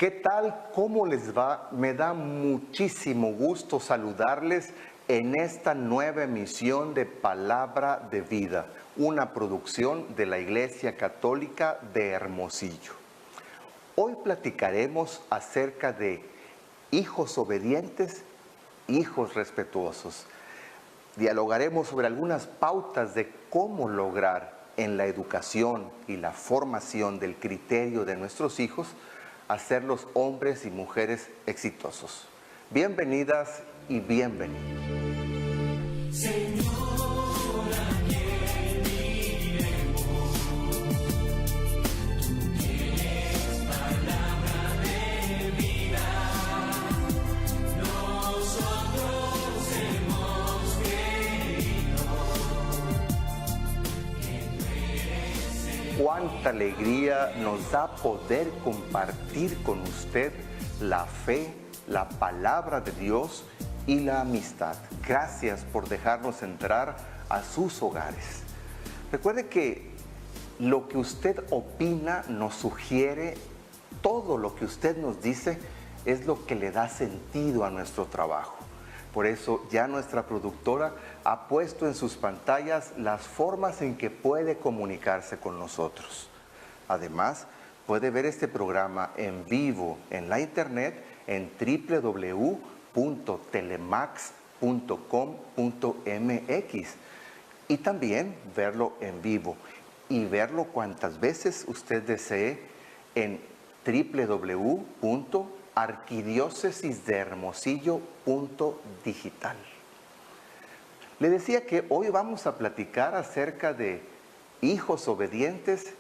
¿Qué tal? ¿Cómo les va? Me da muchísimo gusto saludarles en esta nueva emisión de Palabra de Vida, una producción de la Iglesia Católica de Hermosillo. Hoy platicaremos acerca de hijos obedientes, hijos respetuosos. Dialogaremos sobre algunas pautas de cómo lograr en la educación y la formación del criterio de nuestros hijos hacerlos hombres y mujeres exitosos. Bienvenidas y bienvenidos. Señor, ¿a quién iremos? Tú tienes palabra de vida. Nosotros hemos creído que tú eres. Cuánta alegría nos da poder compartir con usted la fe, la palabra de Dios y la amistad. Gracias por dejarnos entrar a sus hogares. Recuerde que lo que usted opina nos sugiere, todo lo que usted nos dice es lo que le da sentido a nuestro trabajo. Por eso ya nuestra productora ha puesto en sus pantallas las formas en que puede comunicarse con nosotros. Además, puede ver este programa en vivo en la internet en www.telemax.com.mx y también verlo en vivo y verlo cuantas veces usted desee en www.arquidiocesisdehermosillo.digital. Le decía que hoy vamos a platicar acerca de hijos obedientes,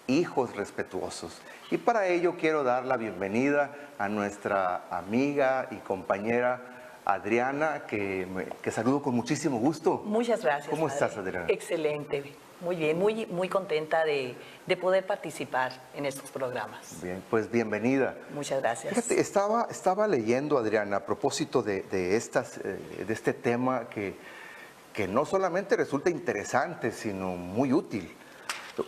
hijos respetuosos. Y para ello quiero dar la bienvenida a nuestra amiga y compañera Adriana, que saludo con muchísimo gusto. Muchas gracias. ¿Cómo estás, Adriana? Excelente, muy bien, muy contenta de poder participar en estos programas. Bien, pues bienvenida. Muchas gracias. Fíjate, estaba leyendo, Adriana, a propósito de este tema que no solamente resulta interesante, sino muy útil.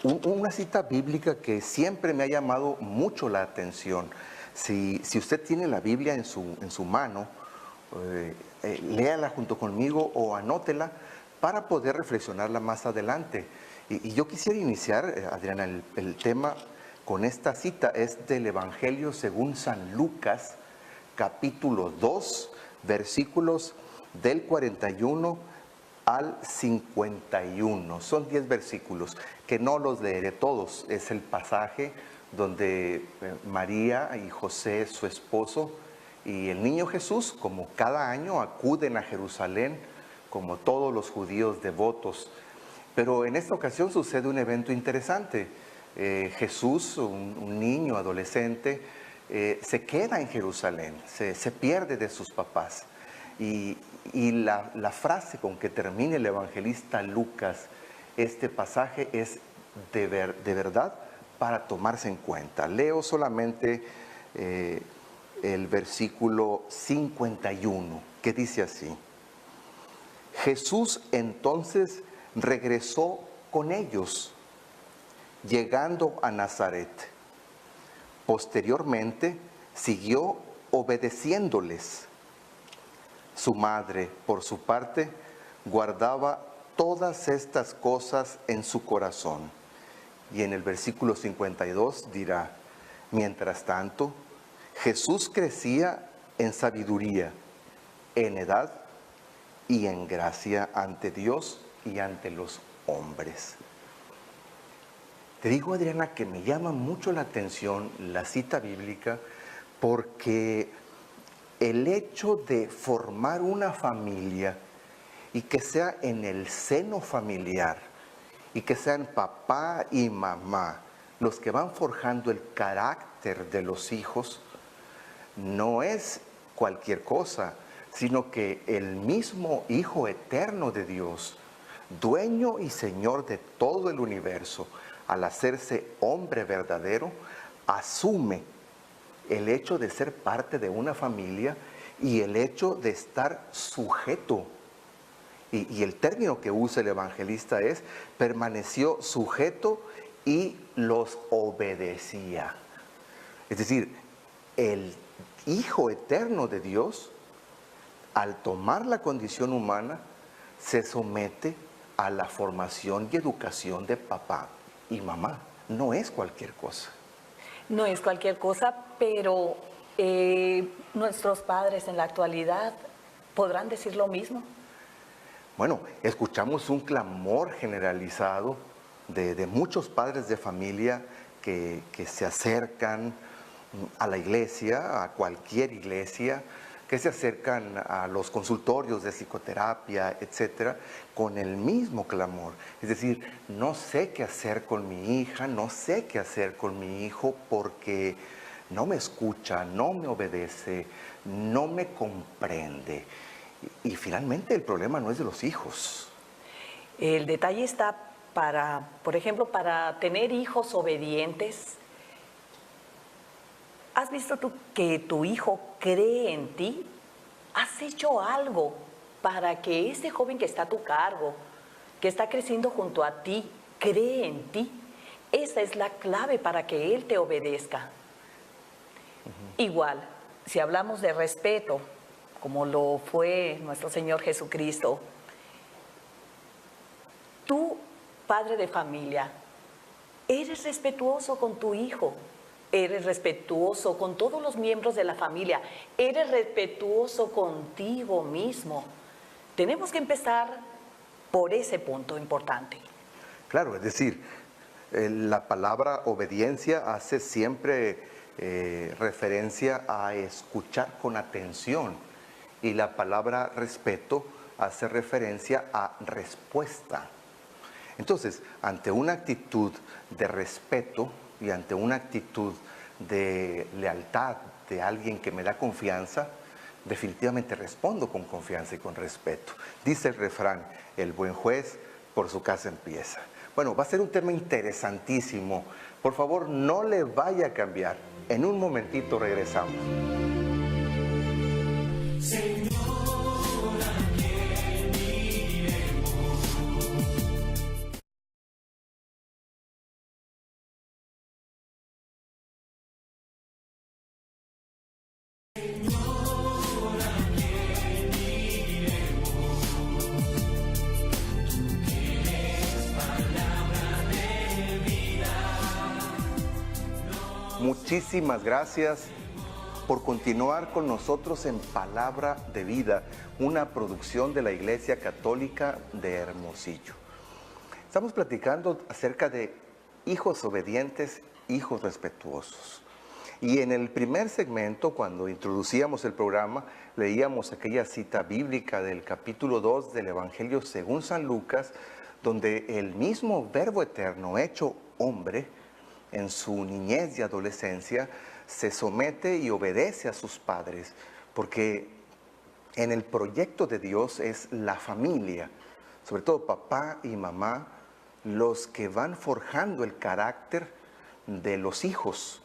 Una cita bíblica que siempre me ha llamado mucho la atención. Si usted tiene la Biblia en su mano, léala junto conmigo o anótela para poder reflexionarla más adelante. Y yo quisiera iniciar, Adriana, el tema con esta cita. Es del Evangelio según San Lucas, capítulo 2, versículos del 41 al 51. Son 10 versículos que no los leeré todos. Es el pasaje donde María y José, su esposo, y el niño Jesús, como cada año, acuden a Jerusalén, como todos los judíos devotos. Pero en esta ocasión sucede un evento interesante. Jesús, un niño adolescente, se queda en Jerusalén, se pierde de sus papás. Y la frase con que termina el evangelista Lucas este pasaje es de verdad para tomarse en cuenta. Leo solamente el versículo 51, que dice así: Jesús entonces regresó con ellos, llegando a Nazaret. Posteriormente siguió obedeciéndoles. Su madre, por su parte, guardaba todas estas cosas en su corazón. Y en el versículo 52 dirá: mientras tanto, Jesús crecía en sabiduría, en edad y en gracia ante Dios y ante los hombres. Te digo, Adriana, que me llama mucho la atención la cita bíblica, porque el hecho de formar una familia y que sea en el seno familiar y que sean papá y mamá los que van forjando el carácter de los hijos, no es cualquier cosa, sino que el mismo Hijo eterno de Dios, dueño y Señor de todo el universo, al hacerse hombre verdadero, asume el hecho de ser parte de una familia y el hecho de estar sujeto. Y el término que usa el evangelista es: permaneció sujeto y los obedecía. Es decir, el Hijo eterno de Dios, al tomar la condición humana, se somete a la formación y educación de papá y mamá. No es cualquier cosa. No es cualquier cosa, pero nuestros padres en la actualidad podrán decir lo mismo. Bueno, escuchamos un clamor generalizado de muchos padres de familia que se acercan a la iglesia, a cualquier iglesia, que se acercan a los consultorios de psicoterapia, etcétera, con el mismo clamor. Es decir, no sé qué hacer con mi hija, no sé qué hacer con mi hijo porque no me escucha, no me obedece, no me comprende. Y finalmente el problema no es de los hijos. El detalle está para, por ejemplo, para tener hijos obedientes. ¿Has visto tú que tu hijo cree en ti? ¿Has hecho algo para que ese joven que está a tu cargo, que está creciendo junto a ti, cree en ti? Esa es la clave para que él te obedezca. Igual, si hablamos de respeto, como lo fue nuestro Señor Jesucristo, tú, padre de familia, eres respetuoso con tu hijo, eres respetuoso con todos los miembros de la familia, eres respetuoso contigo mismo. Tenemos que empezar por ese punto importante. Claro, es decir, la palabra obediencia hace siempre referencia a escuchar con atención y la palabra respeto hace referencia a respuesta. Entonces, ante una actitud de respeto y ante una actitud de lealtad de alguien que me da confianza, definitivamente respondo con confianza y con respeto. Dice el refrán, el buen juez por su casa empieza. Bueno, va a ser un tema interesantísimo. Por favor, no le vaya a cambiar. En un momentito regresamos. Muchísimas gracias por continuar con nosotros en Palabra de Vida, una producción de la Iglesia Católica de Hermosillo. Estamos platicando acerca de hijos obedientes, hijos respetuosos. Y en el primer segmento, cuando introducíamos el programa, leíamos aquella cita bíblica del capítulo 2 del Evangelio según San Lucas, donde el mismo Verbo Eterno, hecho hombre, en su niñez y adolescencia, se somete y obedece a sus padres, porque en el proyecto de Dios es la familia, sobre todo papá y mamá, los que van forjando el carácter de los hijos.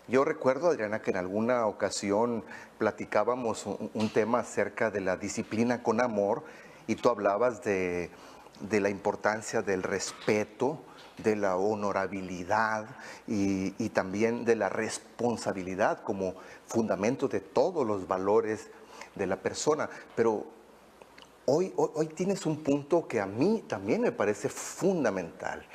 Yo recuerdo, Adriana, que en alguna ocasión platicábamos un tema acerca de la disciplina con amor y tú hablabas de la importancia del respeto, de la honorabilidad y también de la responsabilidad como fundamento de todos los valores de la persona. Pero hoy tienes un punto que a mí también me parece fundamental.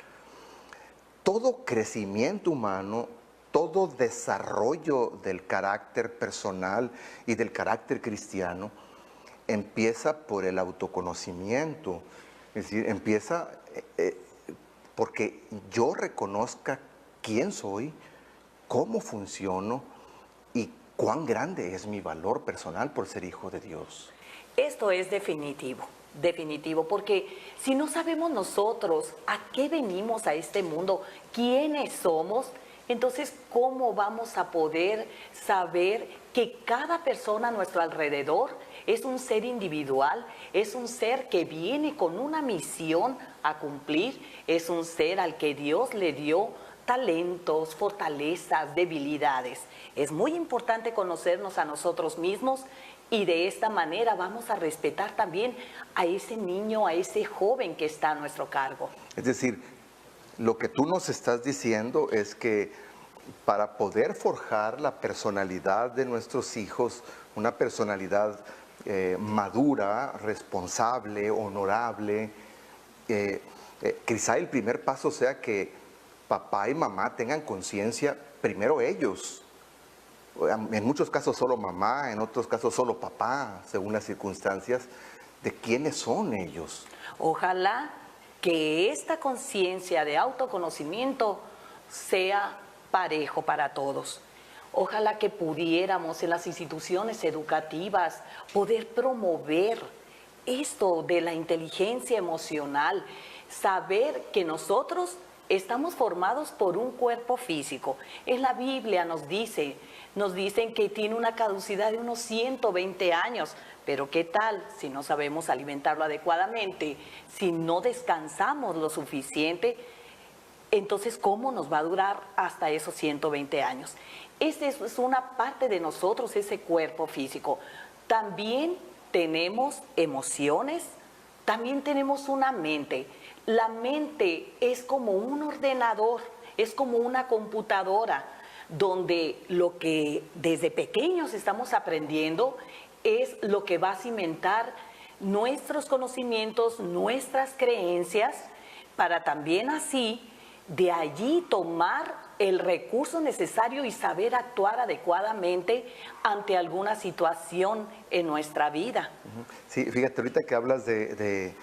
Todo crecimiento humano, todo desarrollo del carácter personal y del carácter cristiano empieza por el autoconocimiento. Es decir, empieza porque yo reconozca quién soy, cómo funciono y cuán grande es mi valor personal por ser hijo de Dios. Esto es definitivo, definitivo, porque si no sabemos nosotros a qué venimos a este mundo, quiénes somos, entonces ¿cómo vamos a poder saber que cada persona a nuestro alrededor es un ser individual, es un ser que viene con una misión a cumplir, es un ser al que Dios le dio talentos, fortalezas, debilidades? Es muy importante conocernos a nosotros mismos y de esta manera vamos a respetar también a ese niño, a ese joven que está a nuestro cargo. Es decir, lo que tú nos estás diciendo es que para poder forjar la personalidad de nuestros hijos, una personalidad madura, responsable, honorable. Quizá el primer paso sea que papá y mamá tengan conciencia, primero ellos. En muchos casos solo mamá, en otros casos solo papá, según las circunstancias, de quiénes son ellos. Ojalá que esta conciencia de autoconocimiento sea parejo para todos. Ojalá que pudiéramos en las instituciones educativas poder promover esto de la inteligencia emocional, saber que nosotros estamos formados por un cuerpo físico. En la Biblia nos dicen que tiene una caducidad de unos 120 años, pero ¿qué tal si no sabemos alimentarlo adecuadamente? Si no descansamos lo suficiente, entonces ¿cómo nos va a durar hasta esos 120 años? Esa es una parte de nosotros, ese cuerpo físico. También tenemos emociones, también tenemos una mente. La mente es como un ordenador, es como una computadora, donde lo que desde pequeños estamos aprendiendo es lo que va a cimentar nuestros conocimientos, nuestras creencias, para también así de allí tomar el recurso necesario y saber actuar adecuadamente ante alguna situación en nuestra vida. Sí, fíjate, ahorita que hablas de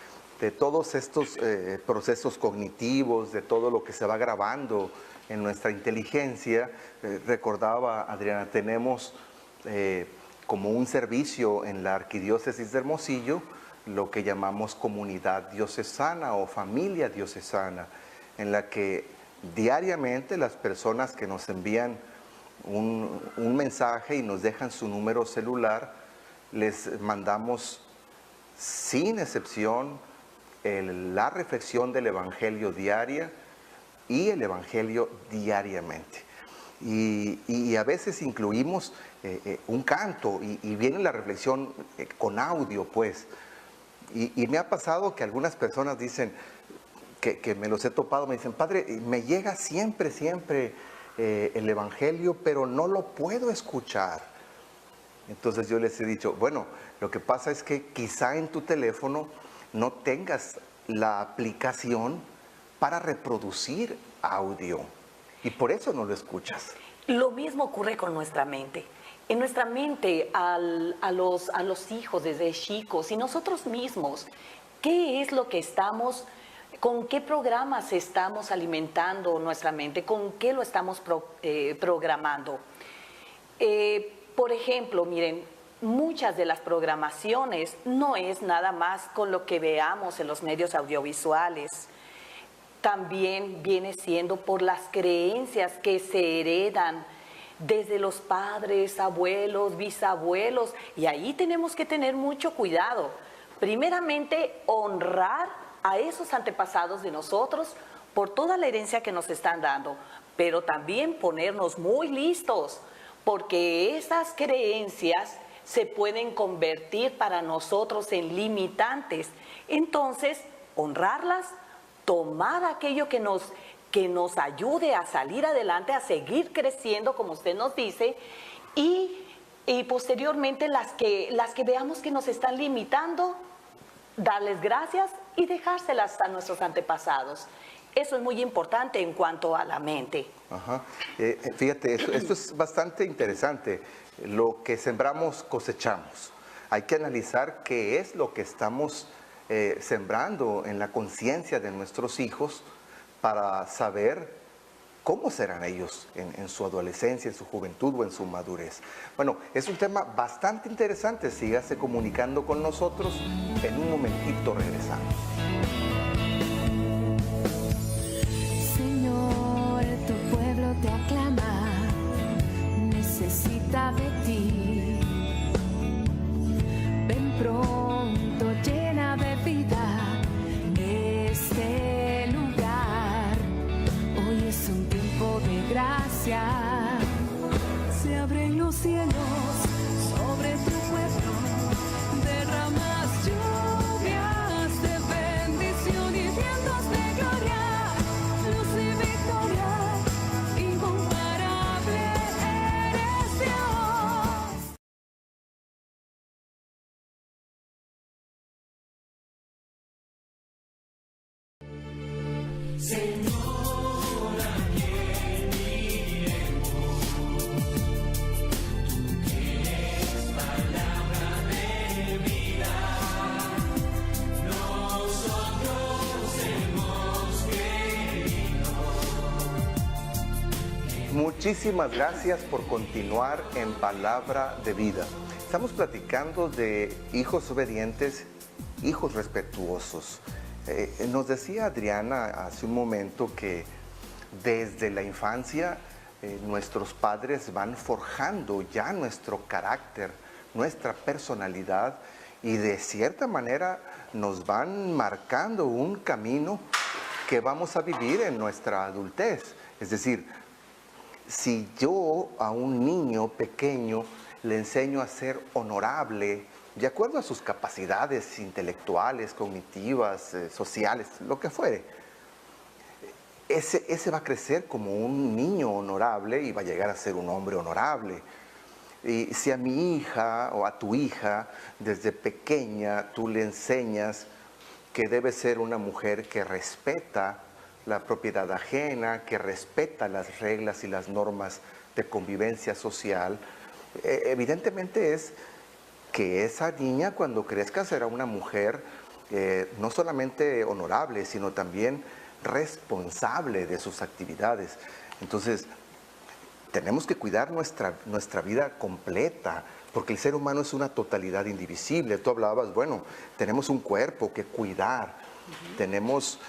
todos estos procesos cognitivos, de todo lo que se va grabando en nuestra inteligencia, recordaba, Adriana, tenemos como un servicio en la Arquidiócesis de Hermosillo, lo que llamamos comunidad diocesana o familia diocesana, en la que diariamente las personas que nos envían un mensaje y nos dejan su número celular, les mandamos sin excepción la reflexión del Evangelio diaria y el Evangelio diariamente. Y a veces incluimos un canto y viene la reflexión con audio, pues. Y me ha pasado que algunas personas dicen, que me los he topado, me dicen, padre, me llega siempre el Evangelio, pero no lo puedo escuchar. Entonces yo les he dicho, bueno, lo que pasa es que quizá en tu teléfono no tengas la aplicación para reproducir audio y por eso no lo escuchas. Lo mismo ocurre con nuestra mente. En nuestra mente, a los hijos desde chicos y nosotros mismos, ¿qué es lo que estamos, con qué programas estamos alimentando nuestra mente? ¿Con qué lo estamos programando? Por ejemplo, miren, muchas de las programaciones no es nada más con lo que veamos en los medios audiovisuales. También viene siendo por las creencias que se heredan desde los padres, abuelos, bisabuelos, y ahí tenemos que tener mucho cuidado. Primeramente, honrar a esos antepasados de nosotros por toda la herencia que nos están dando, pero también ponernos muy listos, porque esas creencias se pueden convertir para nosotros en limitantes. Entonces, honrarlas, tomar aquello que nos ayude a salir adelante, a seguir creciendo, como usted nos dice, y posteriormente las que veamos que nos están limitando, darles gracias y dejárselas a nuestros antepasados. Eso es muy importante en cuanto a la mente. Ajá. Fíjate, esto es bastante interesante. Lo que sembramos, cosechamos. Hay que analizar qué es lo que estamos sembrando en la conciencia de nuestros hijos para saber cómo serán ellos en su adolescencia, en su juventud o en su madurez. Bueno, es un tema bastante interesante. Sígase comunicando con nosotros. En un momentito regresamos. Señor, tu pueblo te aclama, necesita de ti. Ven pronto, llena de vida este lugar. Hoy es un tiempo de gracia. Se abren los cielos sobre tu pueblo, derramas lluvias de bendición y de Muchísimas gracias por continuar en Palabra de Vida. Estamos platicando de hijos obedientes, hijos respetuosos. Nos decía Adriana hace un momento que desde la infancia nuestros padres van forjando ya nuestro carácter, nuestra personalidad, y de cierta manera nos van marcando un camino que vamos a vivir en nuestra adultez. Es decir, si yo a un niño pequeño le enseño a ser honorable, de acuerdo a sus capacidades intelectuales, cognitivas, sociales, lo que fuere, ese va a crecer como un niño honorable y va a llegar a ser un hombre honorable. Y si a mi hija o a tu hija desde pequeña tú le enseñas que debe ser una mujer que respeta la propiedad ajena, que respeta las reglas y las normas de convivencia social, evidentemente es que esa niña cuando crezca será una mujer no solamente honorable, sino también responsable de sus actividades. Entonces, tenemos que cuidar nuestra vida completa, porque el ser humano es una totalidad indivisible. Tú hablabas, bueno, tenemos un cuerpo que cuidar, tenemos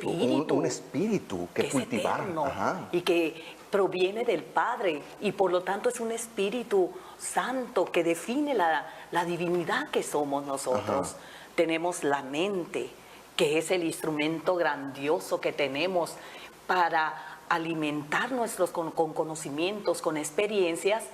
un espíritu que cultivar. Ajá. Y que proviene del Padre, y por lo tanto es un espíritu santo que define la divinidad que somos nosotros. Ajá. Tenemos la mente, que es el instrumento grandioso que tenemos para alimentar con conocimientos, con experiencias,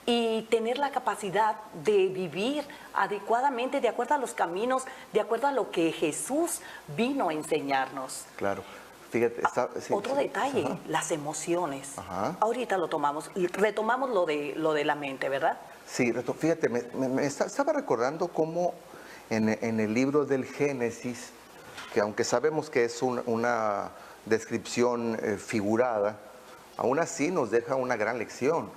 y tener la capacidad de vivir adecuadamente, de acuerdo a los caminos, de acuerdo a lo que Jesús vino a enseñarnos. Claro. Fíjate, otro detalle, ajá, las emociones. Ajá. Ahorita lo tomamos, retomamos lo de la mente, ¿verdad? Sí, fíjate, me estaba recordando cómo en el libro del Génesis, que aunque sabemos que es una descripción figurada, aún así nos deja una gran lección.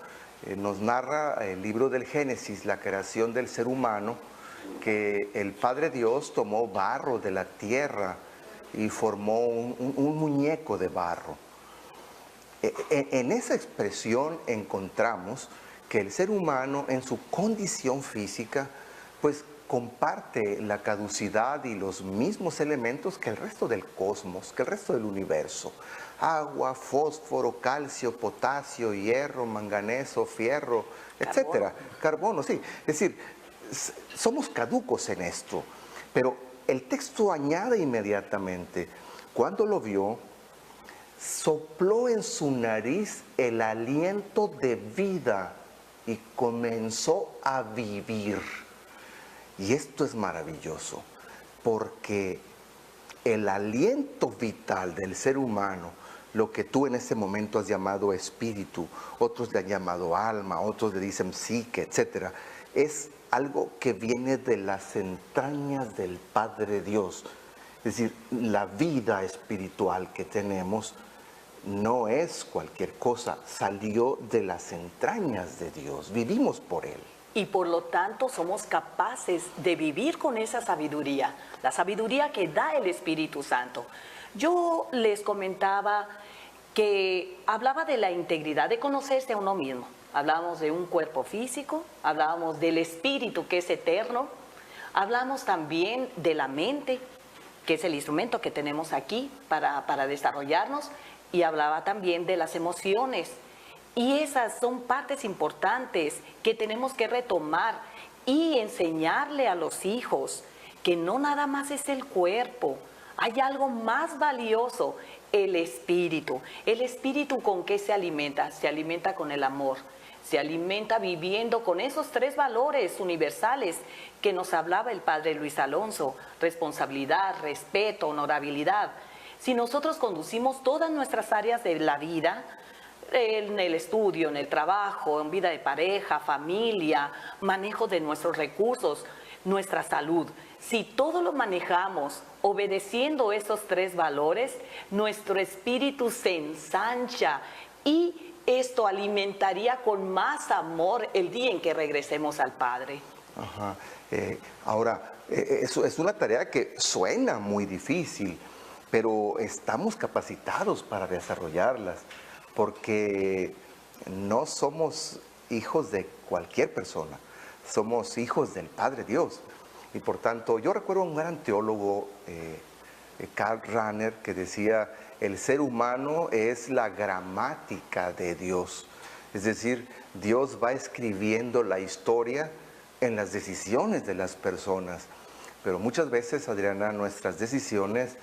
Nos narra el libro del Génesis, la creación del ser humano, que el Padre Dios tomó barro de la tierra y formó un muñeco de barro. En esa expresión encontramos que el ser humano en su condición física, pues comparte la caducidad y los mismos elementos que el resto del cosmos, que el resto del universo. Agua, fósforo, calcio, potasio, hierro, manganeso, fierro, etcétera. Carbono, sí. Es decir, somos caducos en esto. Pero el texto añade inmediatamente, cuando lo vio, sopló en su nariz el aliento de vida y comenzó a vivir. Y esto es maravilloso, porque el aliento vital del ser humano, lo que tú en ese momento has llamado espíritu, otros le han llamado alma, otros le dicen psique, etc., es algo que viene de las entrañas del Padre Dios. Es decir, la vida espiritual que tenemos no es cualquier cosa, salió de las entrañas de Dios, vivimos por Él. Y por lo tanto somos capaces de vivir con esa sabiduría, la sabiduría que da el Espíritu Santo. Yo les comentaba que hablaba de la integridad, de conocerse a uno mismo. Hablábamos de un cuerpo físico, hablábamos del espíritu que es eterno, hablamos también de la mente, que es el instrumento que tenemos aquí para desarrollarnos, y hablaba también de las emociones. Y esas son partes importantes que tenemos que retomar y enseñarle a los hijos que no nada más es el cuerpo, hay algo más valioso, el espíritu. ¿El espíritu con qué se alimenta? Se alimenta con el amor, se alimenta viviendo con esos 3 valores universales que nos hablaba el padre Luis Alonso: responsabilidad, respeto, honorabilidad. Si nosotros conducimos todas nuestras áreas de la vida, en el estudio, en el trabajo, en vida de pareja, familia, manejo de nuestros recursos, nuestra salud. Si todo lo manejamos obedeciendo esos 3 valores, nuestro espíritu se ensancha y esto alimentaría con más amor el día en que regresemos al Padre. Ajá. Ahora, eso es una tarea que suena muy difícil, pero estamos capacitados para desarrollarlas, porque no somos hijos de cualquier persona, somos hijos del Padre Dios. Y por tanto, yo recuerdo a un gran teólogo, Karl Rahner, que decía, el ser humano es la gramática de Dios. Es decir, Dios va escribiendo la historia en las decisiones de las personas. Pero muchas veces, Adriana, nuestras decisiones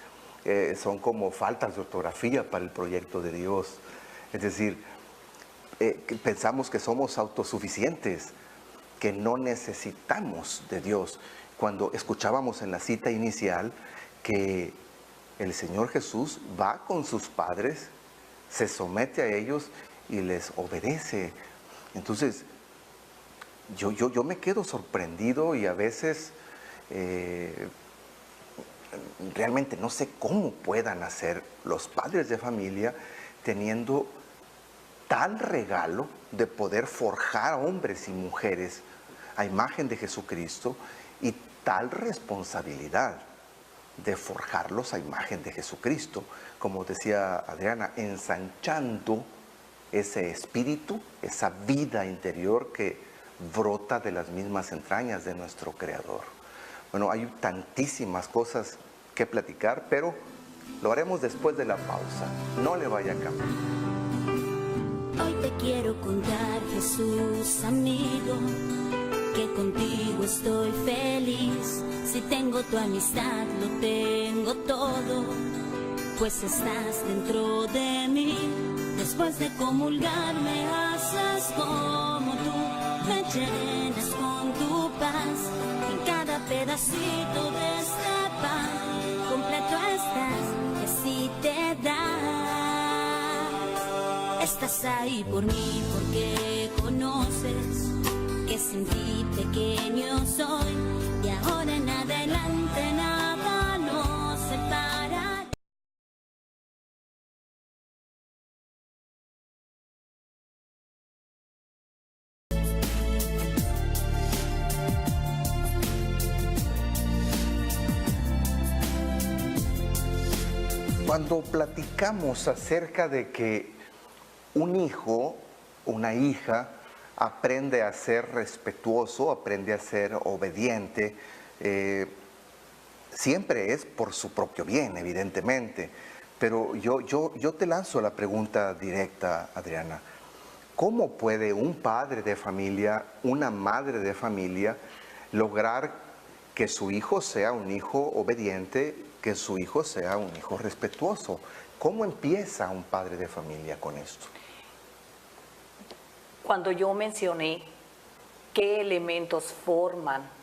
son como faltas de ortografía para el proyecto de Dios. Es decir, pensamos que somos autosuficientes, que no necesitamos de Dios. Cuando escuchábamos en la cita inicial que el Señor Jesús va con sus padres, se somete a ellos y les obedece. Entonces, yo me quedo sorprendido y a veces realmente no sé cómo puedan hacer los padres de familia teniendo tal regalo de poder forjar hombres y mujeres a imagen de Jesucristo y tal responsabilidad de forjarlos a imagen de Jesucristo, como decía Adriana, ensanchando ese espíritu, esa vida interior que brota de las mismas entrañas de nuestro Creador. Bueno, hay tantísimas cosas que platicar, pero lo haremos después de la pausa. No le vaya a cambiar. Hoy te quiero contar, Jesús amigo, que contigo estoy feliz. Si tengo tu amistad, lo tengo todo, pues estás dentro de mí. Después de comulgar me haces como tú, me llenas con tu paz. En cada pedacito de este pan, completo estás, y así te das. Estás ahí por mí porque conoces que sin ti pequeño soy, y ahora en adelante nada nos separa. Cuando platicamos acerca de que un hijo, una hija, aprende a ser respetuoso, aprende a ser obediente, siempre es por su propio bien, evidentemente. Pero yo te lanzo la pregunta directa, Adriana. ¿Cómo puede un padre de familia, una madre de familia, lograr que su hijo sea un hijo obediente, que su hijo sea un hijo respetuoso? ¿Cómo empieza un padre de familia con esto? Cuando yo mencioné qué elementos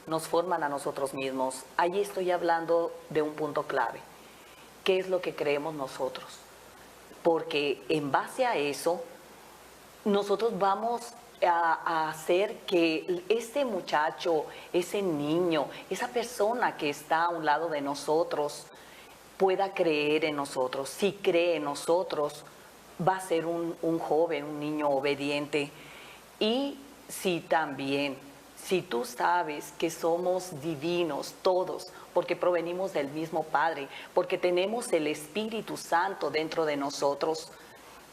nos forman a nosotros mismos, allí estoy hablando de un punto clave. ¿Qué es lo que creemos nosotros? Porque en base a eso, nosotros vamos a hacer que este muchacho, ese niño, esa persona que está a un lado de nosotros, pueda creer en nosotros. Si cree en nosotros, va a ser un joven, un niño obediente. Y si tú sabes que somos divinos todos, porque provenimos del mismo Padre, porque tenemos el Espíritu Santo dentro de nosotros,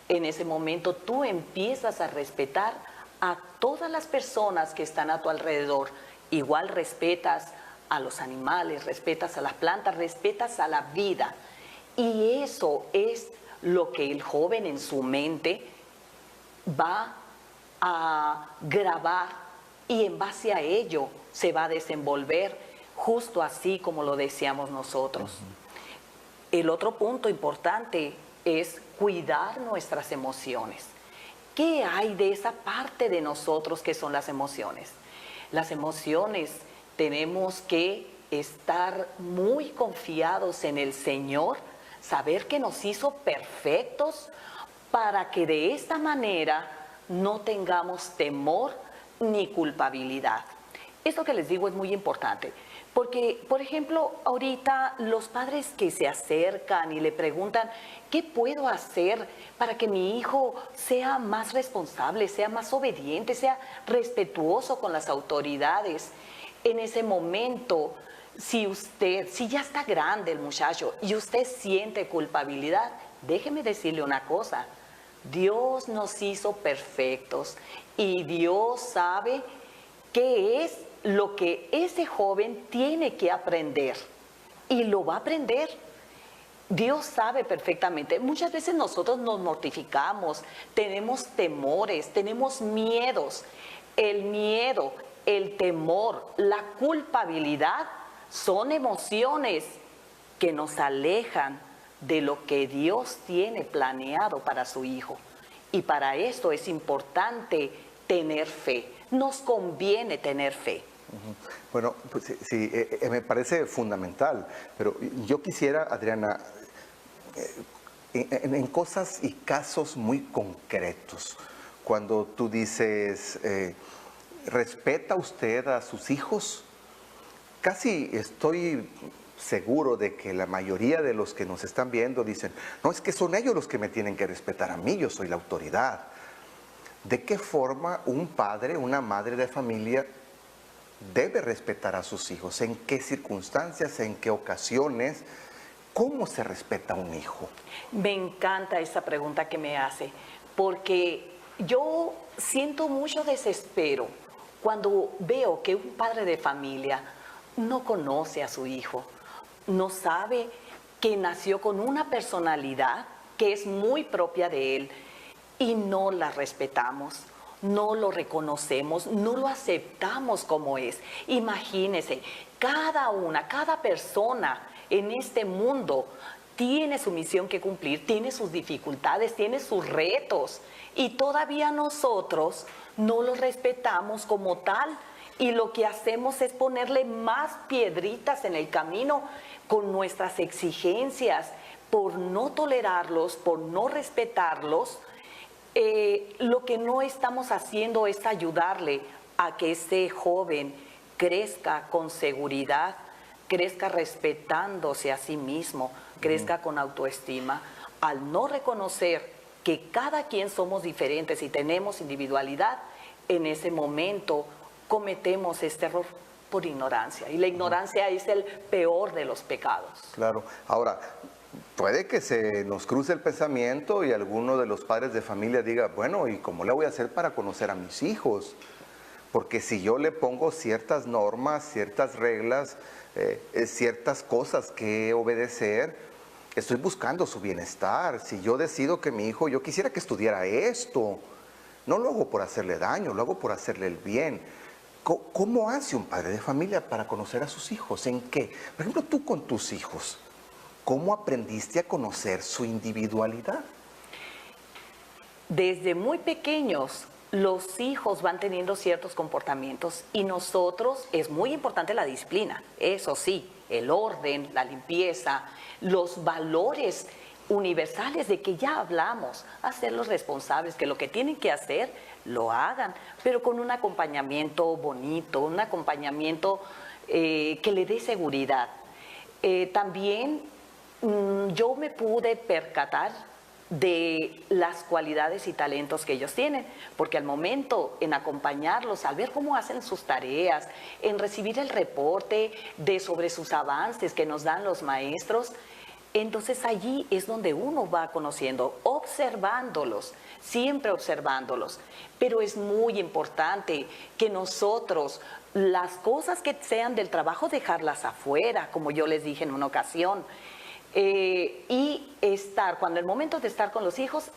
en ese momento tú empiezas a respetar a todas las personas que están a tu alrededor. Igual respetas a los animales, respetas a las plantas, respetas a la vida. Y eso es lo que el joven en su mente va a grabar, y en base a ello se va a desenvolver justo así como lo deseamos nosotros. El otro punto importante es cuidar nuestras emociones. ¿Qué hay de esa parte de nosotros que son las emociones? Las emociones tenemos que estar muy confiados en el Señor, saber que nos hizo perfectos para que de esta manera no tengamos temor ni culpabilidad. esto que les digo es muy importante, porque, por ejemplo, ahorita los padres que se acercan y le preguntan, ¿qué puedo hacer para que mi hijo sea más responsable, sea más obediente, sea respetuoso con las autoridades? En ese momento, si ya está grande el muchacho y usted siente culpabilidad, déjeme decirle una cosa, Dios nos hizo perfectos y Dios sabe qué es lo que ese joven tiene que aprender y lo va a aprender. Dios sabe perfectamente. Muchas veces nosotros nos mortificamos, tenemos temores, tenemos miedos. El miedo, el temor, la culpabilidad son emociones que nos alejan de lo que Dios tiene planeado para su hijo. Y para esto es importante tener fe. Nos conviene tener fe. Bueno, pues sí, me parece fundamental, pero yo quisiera, Adriana, en cosas y casos muy concretos, cuando tú dices, ¿respeta usted a sus hijos? Casi estoy seguro de que la mayoría de los que nos están viendo dicen, no, es que son ellos los que me tienen que respetar a mí, yo soy la autoridad. ¿De qué forma un padre, una madre de familia debe respetar a sus hijos? ¿En qué circunstancias? ¿En qué ocasiones? ¿Cómo se respeta a un hijo? Me encanta esa pregunta que me hace, porque yo siento mucho desespero cuando veo que un padre de familia no conoce a su hijo, no sabe que nació con una personalidad que es muy propia de él y no la respetamos. No lo reconocemos, no lo aceptamos como es. Imagínense, cada persona en este mundo tiene su misión que cumplir, tiene sus dificultades, tiene sus retos. Y todavía nosotros no lo respetamos como tal. Y lo que hacemos es ponerle más piedritas en el camino con nuestras exigencias, por no tolerarlos, por no respetarlos. Lo que no estamos haciendo es ayudarle a que ese joven crezca con seguridad, crezca respetándose a sí mismo, crezca con autoestima. Al no reconocer que cada quien somos diferentes y tenemos individualidad, en ese momento cometemos este error por ignorancia. Y la ignorancia es el peor de los pecados. Claro. Ahora, puede que se nos cruce el pensamiento y alguno de los padres de familia diga, bueno, ¿y cómo le voy a hacer para conocer a mis hijos? Porque si yo le pongo ciertas normas, ciertas reglas, ciertas cosas que obedecer, estoy buscando su bienestar. Si yo decido que mi hijo, yo quisiera que estudiara esto, no lo hago por hacerle daño, lo hago por hacerle el bien. ¿Cómo hace un padre de familia para conocer a sus hijos? ¿En qué? Por ejemplo, tú con tus hijos, ¿cómo aprendiste a conocer su individualidad? Desde muy pequeños, los hijos van teniendo ciertos comportamientos y nosotros, es muy importante la disciplina, eso sí, el orden, la limpieza, los valores universales de que ya hablamos, hacerlos responsables, que lo que tienen que hacer, lo hagan, pero con un acompañamiento bonito, un acompañamiento que le dé seguridad. También yo me pude percatar de las cualidades y talentos que ellos tienen, porque al momento en acompañarlos, al ver cómo hacen sus tareas, en recibir el reporte sobre sus avances que nos dan los maestros, entonces allí es donde uno va conociendo, observándolos, siempre observándolos. Pero es muy importante que nosotros, las cosas que sean del trabajo, dejarlas afuera, como yo les dije en una ocasión. Y cuando el momento de estar con los hijos,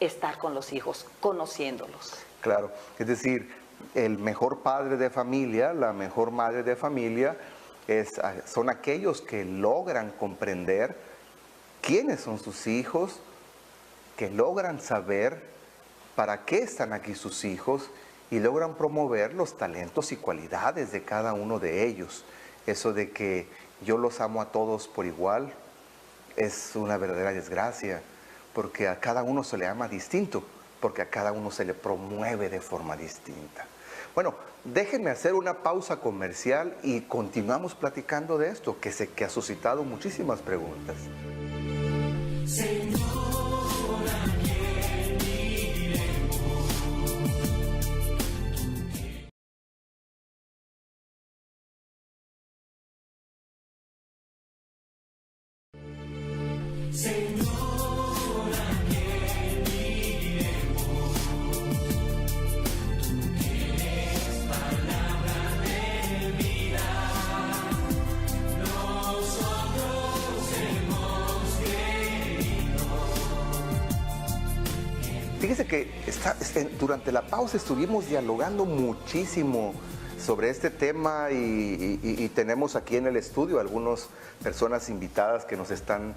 conociéndolos. Claro, es decir, el mejor padre de familia, la mejor madre de familia, son aquellos que logran comprender quiénes son sus hijos, que logran saber para qué están aquí sus hijos y logran promover los talentos y cualidades de cada uno de ellos. Eso de que yo los amo a todos por igual es una verdadera desgracia, porque a cada uno se le ama distinto, porque a cada uno se le promueve de forma distinta. Bueno, déjenme hacer una pausa comercial y continuamos platicando de esto, que sé que ha suscitado muchísimas preguntas. Fíjese que durante la pausa estuvimos dialogando muchísimo sobre este tema y tenemos aquí en el estudio algunas personas invitadas que nos están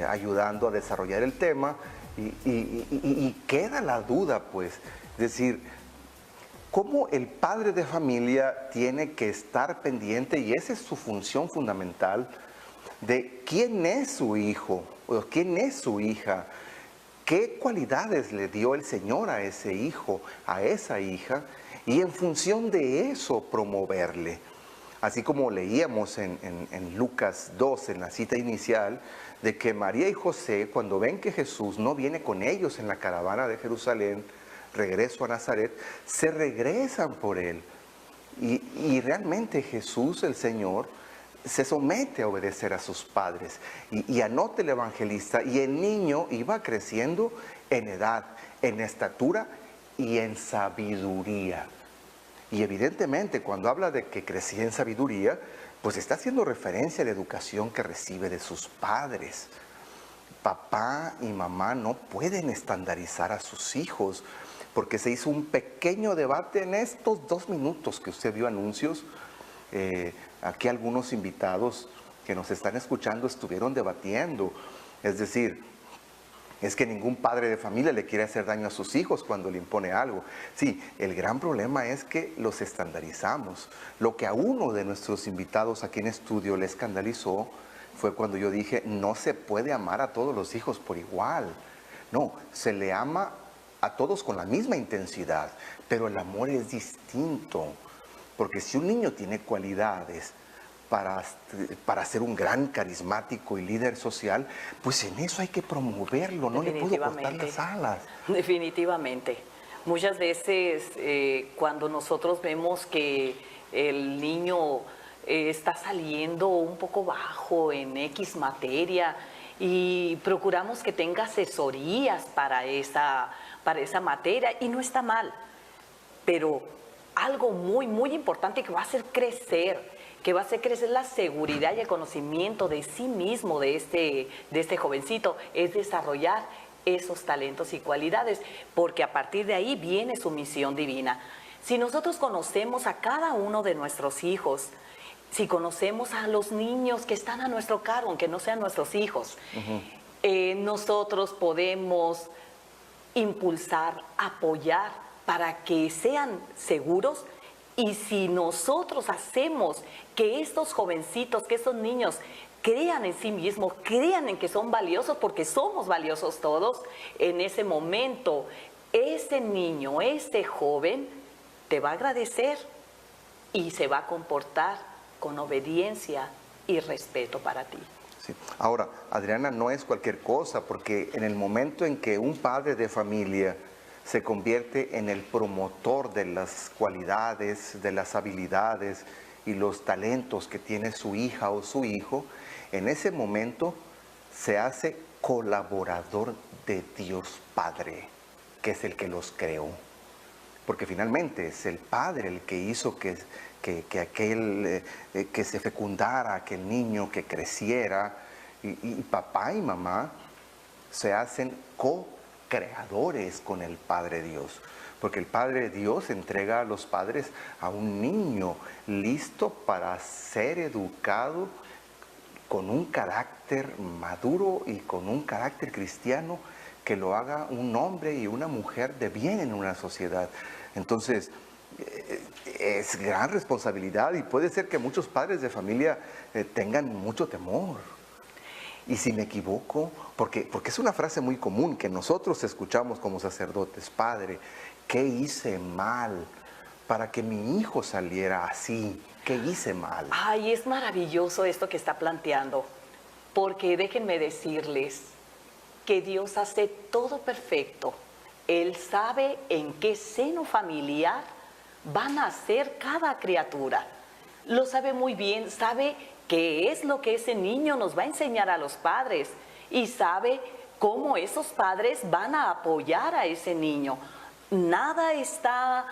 ayudando a desarrollar el tema y queda la duda, pues, es decir, cómo el padre de familia tiene que estar pendiente, y esa es su función fundamental, de quién es su hijo o quién es su hija. ¿Qué cualidades le dio el Señor a ese hijo, a esa hija? Y en función de eso promoverle. Así como leíamos en Lucas 2, en la cita inicial, de que María y José, cuando ven que Jesús no viene con ellos en la caravana de Jerusalén, regreso a Nazaret, se regresan por él. Y realmente Jesús, el Señor, se somete a obedecer a sus padres. Y anota el evangelista, y el niño iba creciendo en edad, en estatura y en sabiduría. Y evidentemente cuando habla de que crecía en sabiduría, pues está haciendo referencia a la educación que recibe de sus padres. Papá y mamá no pueden estandarizar a sus hijos, porque se hizo un pequeño debate en estos 2 minutos que usted vio anuncios. Aquí algunos invitados que nos están escuchando estuvieron debatiendo, es decir, es que ningún padre de familia le quiere hacer daño a sus hijos cuando le impone algo. Sí, el gran problema es que los estandarizamos. Lo que a uno de nuestros invitados aquí en estudio le escandalizó fue cuando yo dije, no se puede amar a todos los hijos por igual. No, se le ama a todos con la misma intensidad, pero el amor es distinto. Porque si un niño tiene cualidades para ser un gran carismático y líder social, pues en eso hay que promoverlo, no le puedo cortar las alas. Definitivamente. Muchas veces cuando nosotros vemos que el niño está saliendo un poco bajo en X materia y procuramos que tenga asesorías para esa materia, y no está mal, pero algo muy, muy importante que va a hacer crecer la seguridad y el conocimiento de sí mismo de este jovencito, es desarrollar esos talentos y cualidades, porque a partir de ahí viene su misión divina. Si nosotros conocemos a cada uno de nuestros hijos, si conocemos a los niños que están a nuestro cargo, aunque no sean nuestros hijos, nosotros podemos impulsar, apoyar para que sean seguros. Y si nosotros hacemos que estos jovencitos, que estos niños crean en sí mismos, crean en que son valiosos, porque somos valiosos todos, en ese momento ese niño, ese joven te va a agradecer y se va a comportar con obediencia y respeto para ti. Sí. Ahora, Adriana, no es cualquier cosa, porque en el momento en que un padre de familia se convierte en el promotor de las cualidades, de las habilidades y los talentos que tiene su hija o su hijo, en ese momento se hace colaborador de Dios Padre, que es el que los creó. Porque finalmente es el Padre el que hizo que se fecundara aquel niño, que creciera, y papá y mamá se hacen co-creadores con el Padre Dios, porque el Padre Dios entrega a los padres a un niño listo para ser educado con un carácter maduro y con un carácter cristiano que lo haga un hombre y una mujer de bien en una sociedad. Entonces, es gran responsabilidad, y puede ser que muchos padres de familia tengan mucho temor. Y si me equivoco, porque es una frase muy común que nosotros escuchamos como sacerdotes: Padre, ¿qué hice mal para que mi hijo saliera así? ¿Qué hice mal? Ay, es maravilloso esto que está planteando, porque déjenme decirles que Dios hace todo perfecto. Él sabe en qué seno familiar va a nacer cada criatura. Lo sabe muy bien, sabe qué es lo que ese niño nos va a enseñar a los padres y sabe cómo esos padres van a apoyar a ese niño. Nada está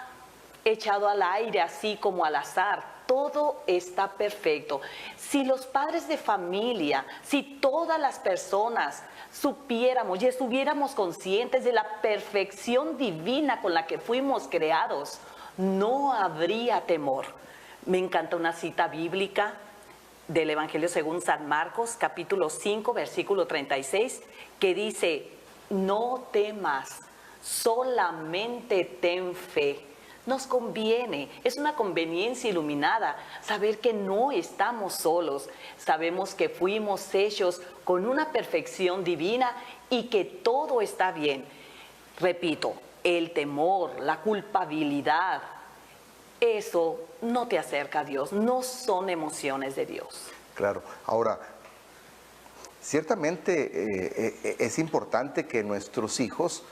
echado al aire así como al azar, todo está perfecto. Si los padres de familia, si todas las personas supiéramos y estuviéramos conscientes de la perfección divina con la que fuimos creados, no habría temor. Me encanta una cita bíblica del Evangelio según San Marcos, capítulo 5, versículo 36, que dice: no temas, solamente ten fe. Nos conviene, es una conveniencia iluminada saber que no estamos solos. Sabemos que fuimos hechos con una perfección divina y que todo está bien. Repito, el temor, la culpabilidad, eso no te acerca a Dios, no son emociones de Dios. Claro, ahora, ciertamente es importante que nuestros hijos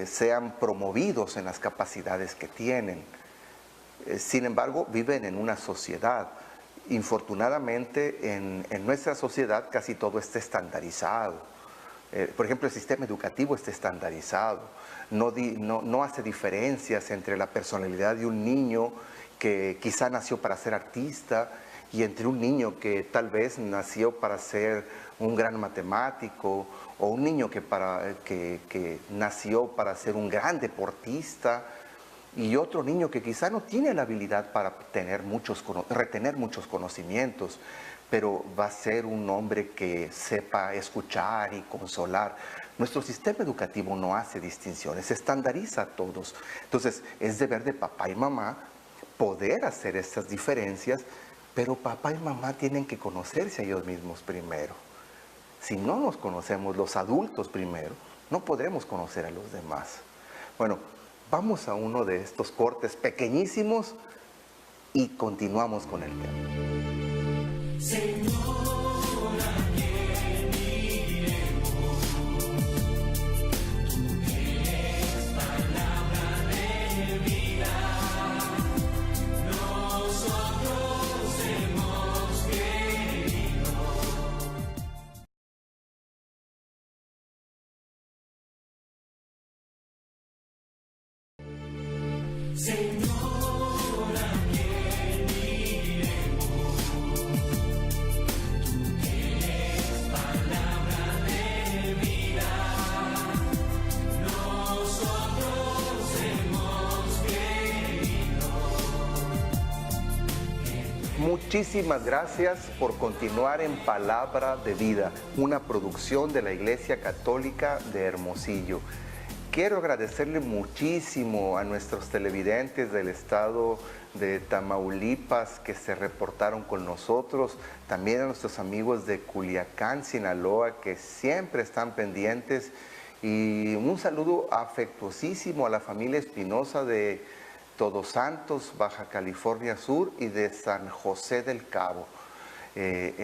sean promovidos en las capacidades que tienen. Sin embargo, viven en una sociedad. Infortunadamente, en nuestra sociedad casi todo está estandarizado. Por ejemplo, el sistema educativo está estandarizado. No hace diferencias entre la personalidad de un niño que quizá nació para ser artista y entre un niño que tal vez nació para ser un gran matemático, o un niño que nació para ser un gran deportista, y otro niño que quizá no tiene la habilidad para retener muchos conocimientos, pero va a ser un hombre que sepa escuchar y consolar. Nuestro sistema educativo no hace distinciones, estandariza a todos. Entonces, es deber de papá y mamá poder hacer estas diferencias, pero papá y mamá tienen que conocerse a ellos mismos primero. Si no nos conocemos los adultos primero, no podremos conocer a los demás. Bueno, vamos a uno de estos cortes pequeñísimos y continuamos con el tema. Señor, ¿a quién iremos? Tú tienes palabra de vida. Nosotros hemos querido. Señor, ¿a quién iremos? Tú tienes palabra de vida. Nosotros hemos querido. Muchísimas gracias por continuar en Palabra de Vida, una producción de la Iglesia Católica de Hermosillo. Quiero agradecerle muchísimo a nuestros televidentes del estado de Tamaulipas que se reportaron con nosotros, también a nuestros amigos de Culiacán, Sinaloa, que siempre están pendientes, y un saludo afectuosísimo a la familia Espinosa de Todos Santos, Baja California Sur, y de San José del Cabo,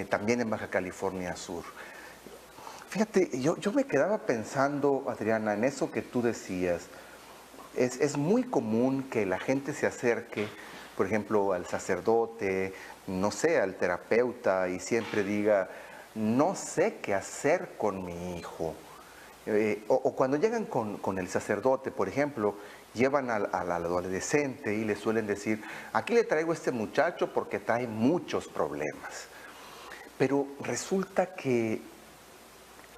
también en Baja California Sur. Fíjate, yo me quedaba pensando, Adriana, en eso que tú decías. Es muy común que la gente se acerque, por ejemplo, al sacerdote, no sé, al terapeuta, y siempre diga: no sé qué hacer con mi hijo. O cuando llegan con el sacerdote, por ejemplo, llevan al adolescente y le suelen decir: aquí le traigo a este muchacho porque trae muchos problemas. Pero resulta que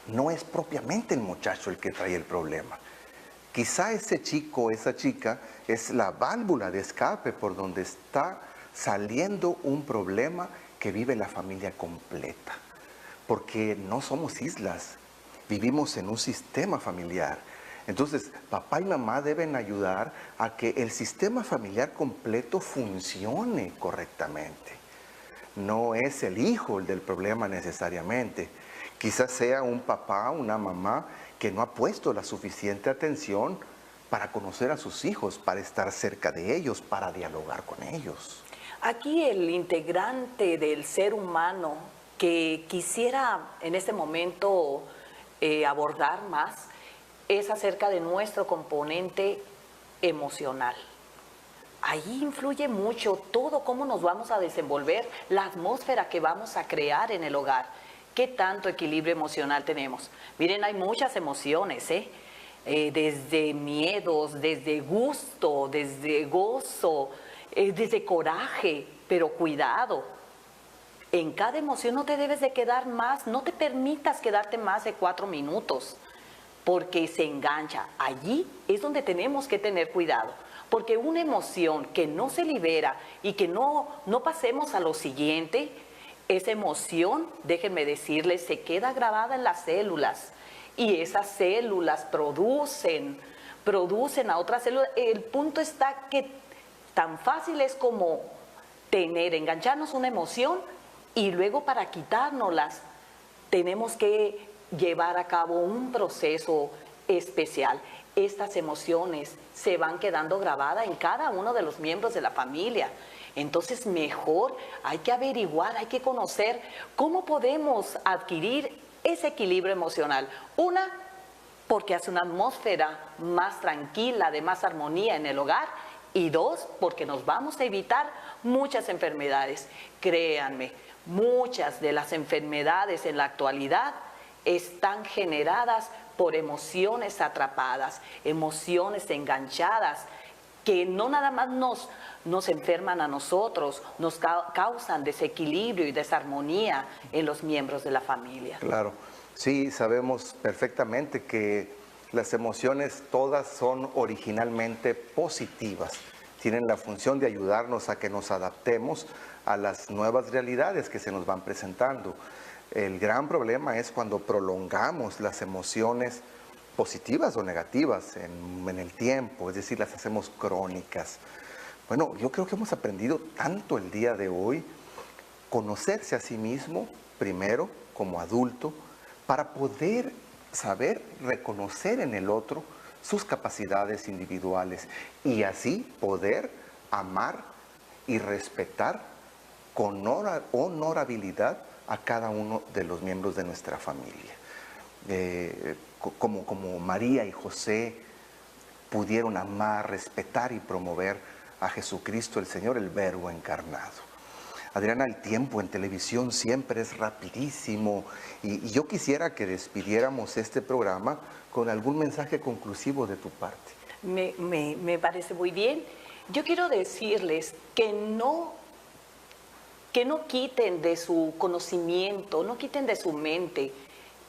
no es propiamente el muchacho el que trae el problema. Quizá ese chico o esa chica es la válvula de escape por donde está saliendo un problema que vive la familia completa. Porque no somos islas, vivimos en un sistema familiar. Entonces, papá y mamá deben ayudar a que el sistema familiar completo funcione correctamente. No es el hijo el del problema necesariamente. Quizás sea un papá, una mamá que no ha puesto la suficiente atención para conocer a sus hijos, para estar cerca de ellos, para dialogar con ellos. Aquí el integrante del ser humano que quisiera en este momento abordar más es acerca de nuestro componente emocional. Ahí influye mucho todo cómo nos vamos a desenvolver, la atmósfera que vamos a crear en el hogar. ¿Qué tanto equilibrio emocional tenemos? Miren, hay muchas emociones, desde miedos, desde gusto, desde gozo, desde coraje, pero cuidado. En cada emoción no te debes de quedar más, no te permitas quedarte más de 4 minutos, porque se engancha. Allí es donde tenemos que tener cuidado, porque una emoción que no se libera y que no pasemos a lo siguiente, esa emoción, déjenme decirles, se queda grabada en las células y esas células producen a otras células. El punto está que tan fácil es como engancharnos una emoción y luego para quitárnoslas tenemos que llevar a cabo un proceso especial. Estas emociones se van quedando grabadas en cada uno de los miembros de la familia. Entonces mejor hay que averiguar, hay que conocer cómo podemos adquirir ese equilibrio emocional. Una, porque hace una atmósfera más tranquila, de más armonía en el hogar. Y dos, porque nos vamos a evitar muchas enfermedades. Créanme, muchas de las enfermedades en la actualidad están generadas por emociones atrapadas, emociones enganchadas, que no nada más nos enferman a nosotros, nos causan desequilibrio y desarmonía en los miembros de la familia. Claro, sí, sabemos perfectamente que las emociones todas son originalmente positivas. Tienen la función de ayudarnos a que nos adaptemos a las nuevas realidades que se nos van presentando. El gran problema es cuando prolongamos las emociones positivas o negativas en el tiempo, es decir, las hacemos crónicas. Bueno, yo creo que hemos aprendido tanto el día de hoy, conocerse a sí mismo primero como adulto, para poder saber reconocer en el otro sus capacidades individuales y así poder amar y respetar con honorabilidad a cada uno de los miembros de nuestra familia. Como María y José pudieron amar, respetar y promover a Jesucristo el Señor, el Verbo encarnado. Adriana, el tiempo en televisión siempre es rapidísimo y yo quisiera que despidiéramos este programa con algún mensaje conclusivo de tu parte. Me parece muy bien. Yo quiero decirles que no quiten de su conocimiento, no quiten de su mente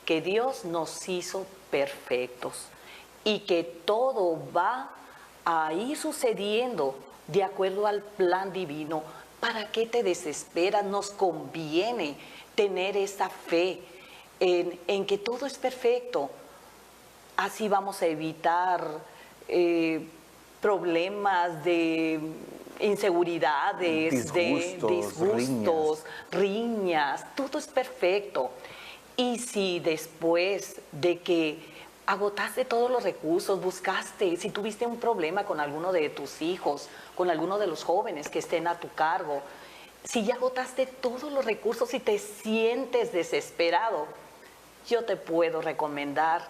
que Dios nos hizo perfectos y que todo va a ir sucediendo de acuerdo al plan divino. ¿Para qué te desesperas? Nos conviene tener esa fe en que todo es perfecto. Así vamos a evitar problemas de inseguridades, disgustos, riñas. Todo es perfecto. Y si después de que agotaste todos los recursos, buscaste, si tuviste un problema con alguno de tus hijos, con alguno de los jóvenes que estén a tu cargo, si ya agotaste todos los recursos y te sientes desesperado, yo te puedo recomendar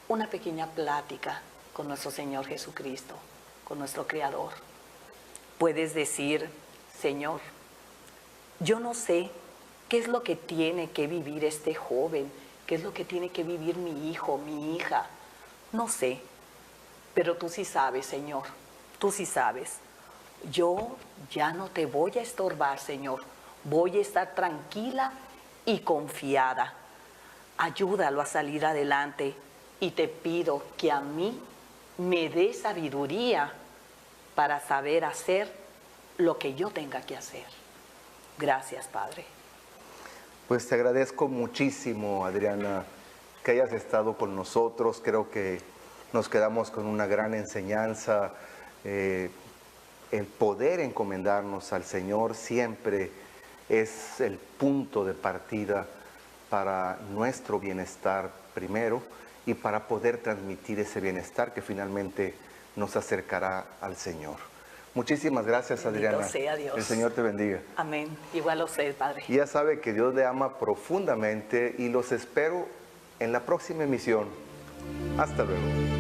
una pequeña plática con nuestro Señor Jesucristo, con nuestro Creador. Puedes decir: Señor, yo no sé qué es lo que tiene que vivir este joven, qué es lo que tiene que vivir mi hijo, mi hija. No sé, pero tú sí sabes, Señor, tú sí sabes. Yo ya no te voy a estorbar, Señor. Voy a estar tranquila y confiada. Ayúdalo a salir adelante y te pido que a mí me dé sabiduría para saber hacer lo que yo tenga que hacer. Gracias, Padre. Pues te agradezco muchísimo, Adriana, que hayas estado con nosotros. Creo que nos quedamos con una gran enseñanza. El poder encomendarnos al Señor siempre es el punto de partida para nuestro bienestar primero y para poder transmitir ese bienestar que finalmente nos acercará al Señor. Muchísimas gracias, Bendito Adriana. sea Dios. El Señor te bendiga. Amén. Igual a usted, Padre. Y ya sabe que Dios le ama profundamente y los espero en la próxima emisión. Hasta luego.